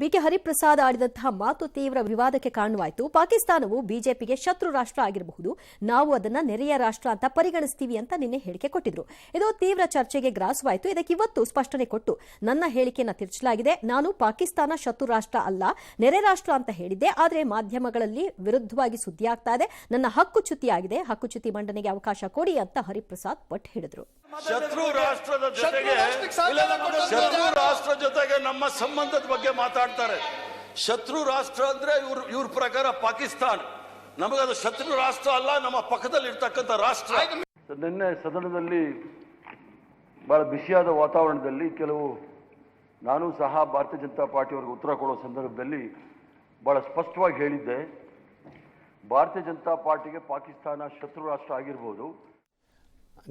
BK Hariprasad ಆಡಿದಂತಹ ಮಾತು ತೀವ್ರ ವಿವಾದಕ್ಕೆ ಕಾರಣವಾಯಿತು. ಪಾಕಿಸ್ತಾನವು ಬಿಜೆಪಿಗೆ ಶತ್ರು ರಾಷ್ಟ್ರ ಆಗಿರಬಹುದು, ನಾವು ಅದನ್ನ ನೆರೆಯ ರಾಷ್ಟ್ರ ಅಂತ ಪರಿಗಣಿಸ್ತೀವಿ ಅಂತ ನಿನ್ನೆ ಹೇಳಿಕೆ ಕೊಟ್ಟಿದ್ರು. ಇದು ತೀವ್ರ ಚರ್ಚೆಗೆ ಗ್ರಾಸವಾಯಿತು. ಇದಕ್ಕೆ ಇವತ್ತು ಸ್ಪಷ್ಟನೆ ಕೊಟ್ಟು ನನ್ನ ಹೇಳಿಕೆಯನ್ನು ತಿರುಚಲಾಗಿದೆ. ನಾನು ಪಾಕಿಸ್ತಾನ ಶತ್ರು ರಾಷ್ಟ್ರ ಅಲ್ಲ, ನೆರೆ ರಾಷ್ಟ್ರ ಅಂತ ಹೇಳಿದ್ದೆ. ಆದರೆ ಮಾಧ್ಯಮಗಳಲ್ಲಿ ವಿರುದ್ಧವಾಗಿ ಸುದ್ದಿಯಾಗ್ತಾ ಇದೆ. ನನ್ನ ಹಕ್ಕುಚ್ಯುತಿಯಾಗಿದೆ, ಹಕ್ಕುಚ್ಯುತಿ ಮಂಡನೆಗೆ ಅವಕಾಶ ಕೊಡಿ ಅಂತ ಹರಿಪ್ರಸಾದ್ ಪಟ್ ಹೇಳಿದ್ರು. ಶತ್ರು ರಾಷ್ಟ್ರದ ಜೊತೆಗೆ ನಮ್ಮ ಸಂಬಂಧದ ಬಗ್ಗೆ ಮಾತಾಡ್ತಾರೆ. ಶತ್ರು ರಾಷ್ಟ್ರ ಅಂದ್ರೆ ಇವ್ರ ಪ್ರಕಾರ ಪಾಕಿಸ್ತಾನ, ನಮಗದು ಶತ್ರು ರಾಷ್ಟ್ರ ಅಲ್ಲ, ನಮ್ಮ ಪಕ್ಕದಲ್ಲಿ ಇರ್ತಕ್ಕಂಥ ರಾಷ್ಟ್ರ. ನಿನ್ನೆ ಸದನದಲ್ಲಿ ಬಹಳ ಬಿಸಿಯಾದ ವಾತಾವರಣದಲ್ಲಿ ನಾನು ಸಹ ಭಾರತೀಯ ಜನತಾ ಪಾರ್ಟಿಯವರಿಗೆ ಉತ್ತರ ಕೊಡೋ ಸಂದರ್ಭದಲ್ಲಿ ಬಹಳ ಸ್ಪಷ್ಟವಾಗಿ ಹೇಳಿದ್ದೆ, ಭಾರತೀಯ ಜನತಾ ಪಾರ್ಟಿಗೆ ಪಾಕಿಸ್ತಾನ ಶತ್ರು ರಾಷ್ಟ್ರ ಆಗಿರ್ಬೋದು.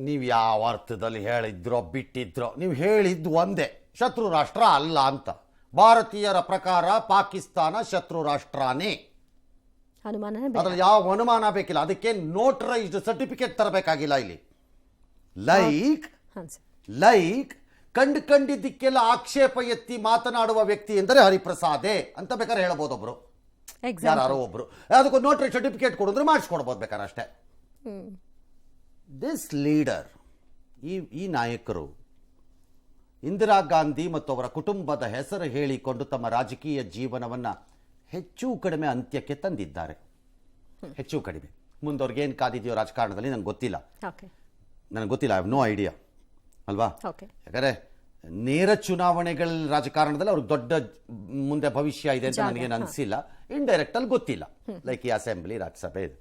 ನೀವು ಯಾವ ಅರ್ಥದಲ್ಲಿ ಹೇಳಿದ್ರೋ ಬಿಟ್ಟಿದ್ರೋ, ನೀವು ಹೇಳಿದ್ದು ಒಂದೇ, ಶತ್ರು ರಾಷ್ಟ್ರ ಅಲ್ಲ ಅಂತ. ಭಾರತೀಯರ ಪ್ರಕಾರ ಪಾಕಿಸ್ತಾನ ಶತ್ರು ರಾಷ್ಟ್ರನೇ, ಅದ್ರಲ್ಲಿ ಯಾವ ಅನುಮಾನ ಬೇಕಿಲ್ಲ. ಅದಕ್ಕೆ ನೋಟರೈಸ್ಡ್ ಸರ್ಟಿಫಿಕೇಟ್ ತರಬೇಕಾಗಿಲ್ಲ ಇಲ್ಲಿ. ಲೈಕ್ ಕಂಡಿದ್ದಕ್ಕೆಲ್ಲ ಆಕ್ಷೇಪ ಎತ್ತಿ ಮಾತನಾಡುವ ವ್ಯಕ್ತಿ ಎಂದರೆ ಹರಿಪ್ರಸಾದೇ ಅಂತ ಬೇಕಾದ್ರೆ ಹೇಳ್ಬೋದು ಒಬ್ರು, ಯಾರೋ ಒಬ್ರು. ಅದಕ್ಕೂ ನೋಟರಿ ಸರ್ಟಿಫಿಕೇಟ್ ಕೊಡಿದ್ರೆ ಮಾಡಿಸ್ಕೊಡ್ಬೋದು ಬೇಕಾದ್ರೆ ಅಷ್ಟೇ. ದಿಸ್ ಲೀಡರ್, ಈ ನಾಯಕರು ಇಂದಿರಾ ಗಾಂಧಿ ಮತ್ತು ಅವರ ಕುಟುಂಬದ ಹೆಸರು ಹೇಳಿಕೊಂಡು ತಮ್ಮ ರಾಜಕೀಯ ಜೀವನವನ್ನು ಹೆಚ್ಚು ಕಡಿಮೆ ಅಂತ್ಯಕ್ಕೆ ತಂದಿದ್ದಾರೆ. ಹೆಚ್ಚು ಕಡಿಮೆ ಮುಂದವ್ರಿಗೆ ಏನು ಕಾದಿದೆಯೋ ರಾಜಕಾರಣದಲ್ಲಿ ನನಗೆ ಗೊತ್ತಿಲ್ಲ, ಐ ಹ್ಯಾವ್ ನೋ ಐಡಿಯಾ ಅಲ್ವಾ. ಯಾಕಂದರೆ ನೇರ ಚುನಾವಣೆಗಳ ರಾಜಕಾರಣದಲ್ಲಿ ಅವ್ರಿಗೆ ದೊಡ್ಡ ಮುಂದೆ ಭವಿಷ್ಯ ಇದೆ ಅಂತ ನನಗೇನು ಅನಿಸಿಲ್ಲ. ಇಂಡೈರೆಕ್ಟಲ್ಲಿ ಗೊತ್ತಿಲ್ಲ, ಲೈಕ್ ಈ ಅಸೆಂಬ್ಲಿ ರಾಜ್ಯಸಭೆ ಇದೆ.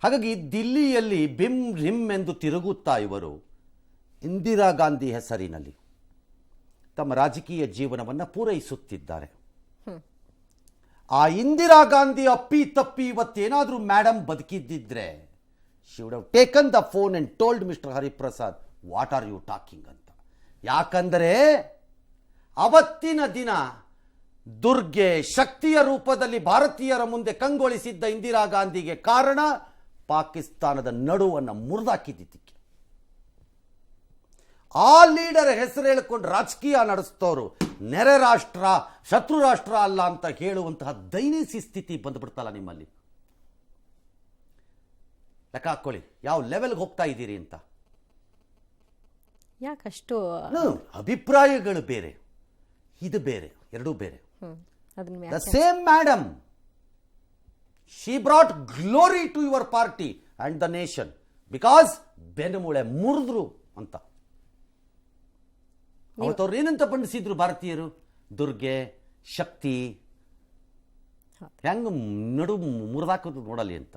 ಹಾಗಾಗಿ ದಿಲ್ಲಿಯಲ್ಲಿ ಬಿಮ್ ರಿಮ್ ಎಂದು ತಿರುಗುತ್ತಾ ಇವರು ಇಂದಿರಾ ಗಾಂಧಿ ಹೆಸರಿನಲ್ಲಿ ತಮ್ಮ ರಾಜಕೀಯ ಜೀವನವನ್ನು ಪೂರೈಸುತ್ತಿದ್ದಾರೆ. ಆ ಇಂದಿರಾ ಗಾಂಧಿ ಅಪ್ಪಿ ತಪ್ಪಿ ಇವತ್ತೇನಾದರೂ ಮೇಡಮ್ ಬದುಕಿದ್ದಿದ್ರೆ, she would have taken the phone and told mister Hariprasad, what are you talking ಅಂತ. ಯಾಕಂದರೆ ಅವತ್ತಿನ ದಿನ ದುರ್ಗೆ ಶಕ್ತಿಯ ರೂಪದಲ್ಲಿ ಭಾರತೀಯರ ಮುಂದೆ ಕಂಗೊಳಿಸಿದ್ದ ಇಂದಿರಾ ಗಾಂಧಿಗೆ ಕಾರಣ ಪಾಕಿಸ್ತಾನದ ನಡುವನ್ನು ಮುರಿದಾಕಿದ್ದಕ್ಕೆ. ಆ ಲೀಡರ್ ಹೆಸರು ಹೇಳಿಕೊಂಡು ರಾಜಕೀಯ ನಡೆಸ್ತವರು ನೆರೆ ರಾಷ್ಟ್ರ ಶತ್ರು ರಾಷ್ಟ್ರ ಅಲ್ಲ ಅಂತ ಹೇಳುವಂತಹ ದೈನಿಕ ಸ್ಥಿತಿ ಬಂದ್ಬಿಡ್ತಲ್ಲ ನಿಮ್ಮಲ್ಲಿ. ಲೆಕ್ಕ ಹಾಕೊಳ್ಳಿ ಯಾವ ಲೆವೆಲ್ಗೆ ಹೋಗ್ತಾ ಇದ್ದೀರಿ ಅಂತ. ಯಾಕಷ್ಟು ಅಭಿಪ್ರಾಯಗಳು ಬೇರೆ, ಇದು ಬೇರೆ, ಎರಡೂ ಬೇರೆ. The same madam, she brought glory to your party and the nation because ಬೆನ್ನುಮೂಳೆ ಮುರಿದ್ರು ಅಂತ. ಅವತ್ತವ್ರು ಏನಂತ ಬಣ್ಣಿಸಿದ್ರು ಭಾರತೀಯರು? ದುರ್ಗೆ ಶಕ್ತಿ ಹೆಂಗ ನಡು ಮುರಿದಾಕೋದು ನೋಡಲಿ ಅಂತ.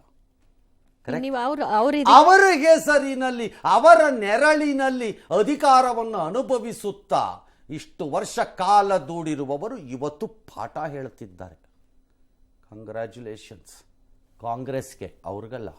ಅವರ ಹೆಸರಿನಲ್ಲಿ ಅವರ ನೆರಳಿನಲ್ಲಿ ಅಧಿಕಾರವನ್ನು ಅನುಭವಿಸುತ್ತಾ ಇಷ್ಟು ವರ್ಷ ಕಾಲ ದೂಡಿರುವವರು ಇವತ್ತು ಪಾಠ ಹೇಳುತ್ತಿದ್ದಾರೆ. ಕಂಗ್ರ್ಯಾಚುಲೇಷನ್ಸ್ ಕಾಂಗ್ರೆಸ್ಗೆ, ಅವ್ರಿಗಲ್ಲ.